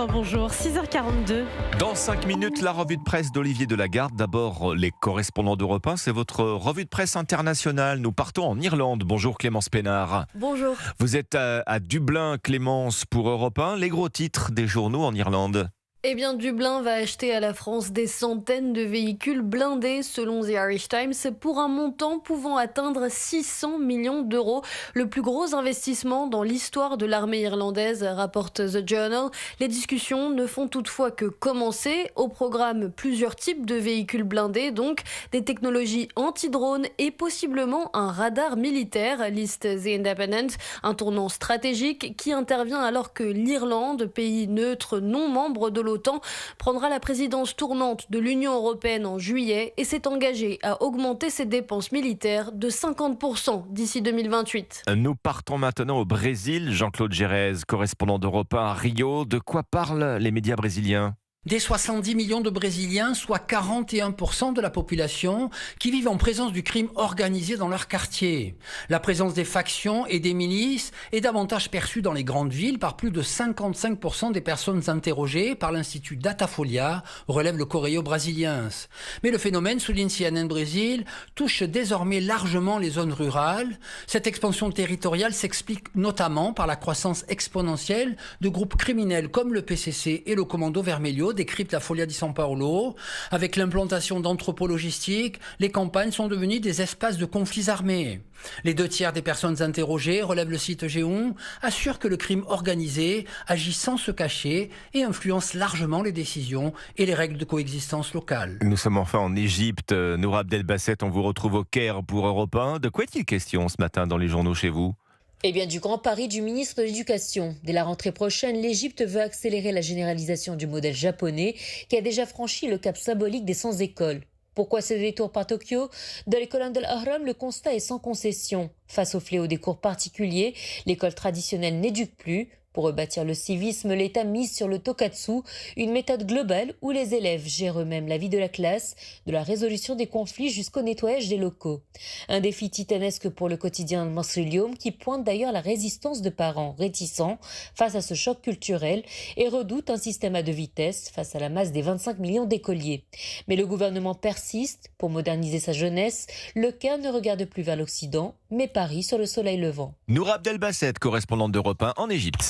Valentin, bonjour. 6h42. Dans 5 minutes, la revue de presse d'Olivier Delagarde. D'abord, les correspondants d'Europe 1, c'est votre revue de presse internationale. Nous partons en Irlande. Bonjour Clémence Pénard. Bonjour. Vous êtes à Dublin, Clémence, pour Europe 1. Les gros titres des journaux en Irlande. Eh bien, Dublin va acheter à la France des centaines de véhicules blindés, selon The Irish Times, pour un montant pouvant atteindre 600 millions d'euros. Le plus gros investissement dans l'histoire de l'armée irlandaise, rapporte The Journal. Les discussions ne font toutefois que commencer. Au programme, plusieurs types de véhicules blindés, donc des technologies anti-drones et possiblement un radar militaire, liste The Independent. Un tournant stratégique qui intervient alors que l'Irlande, pays neutre non membre de l'OTAN, prendra la présidence tournante de l'Union européenne en juillet et s'est engagé à augmenter ses dépenses militaires de 50% d'ici 2028. Nous partons maintenant au Brésil. Jean-Claude Gérez, correspondant d'Europe 1 à Rio. De quoi parlent les médias brésiliens ? Des 70 millions de Brésiliens, soit 41% de la population, qui vivent en présence du crime organisé dans leur quartier. La présence des factions et des milices est davantage perçue dans les grandes villes par plus de 55% des personnes interrogées par l'Institut Datafolha, relève le Correio Brasiliense. Mais le phénomène, souligne CNN Brésil, touche désormais largement les zones rurales. Cette expansion territoriale s'explique notamment par la croissance exponentielle de groupes criminels comme le PCC et le Commando Vermelho, décrypte la Folha de São Paulo. Avec l'implantation d'entrepôts logistiques, les campagnes sont devenues des espaces de conflits armés. Les 2/3 des personnes interrogées, relève le site G1, assurent que le crime organisé agit sans se cacher et influence largement les décisions et les règles de coexistence locales. Nous sommes enfin en Égypte. Noura Abdel-Basset, on vous retrouve au Caire pour Europe 1. De quoi est-il question ce matin dans les journaux chez vous ? Eh bien, du grand pari du ministre de l'Éducation. Dès la rentrée prochaine, l'Égypte veut accélérer la généralisation du modèle japonais qui a déjà franchi le cap symbolique des 100 écoles. Pourquoi ce détour par Tokyo ? Dans les colonnes de l'Ahram, le constat est sans concession. Face au fléau des cours particuliers, l'école traditionnelle n'éduque plus. Pour rebâtir le civisme, l'État mise sur le tokatsu, une méthode globale où les élèves gèrent eux-mêmes la vie de la classe, de la résolution des conflits jusqu'au nettoyage des locaux. Un défi titanesque pour le quotidien Masrillium qui pointe d'ailleurs la résistance de parents réticents face à ce choc culturel et redoute un système à deux vitesses face à la masse des 25 millions d'écoliers. Mais le gouvernement persiste. Pour moderniser sa jeunesse, le Caire ne regarde plus vers l'Occident, mais parie sur le soleil levant. Noura Abdel-Basset, correspondante d'Europe 1 en Égypte.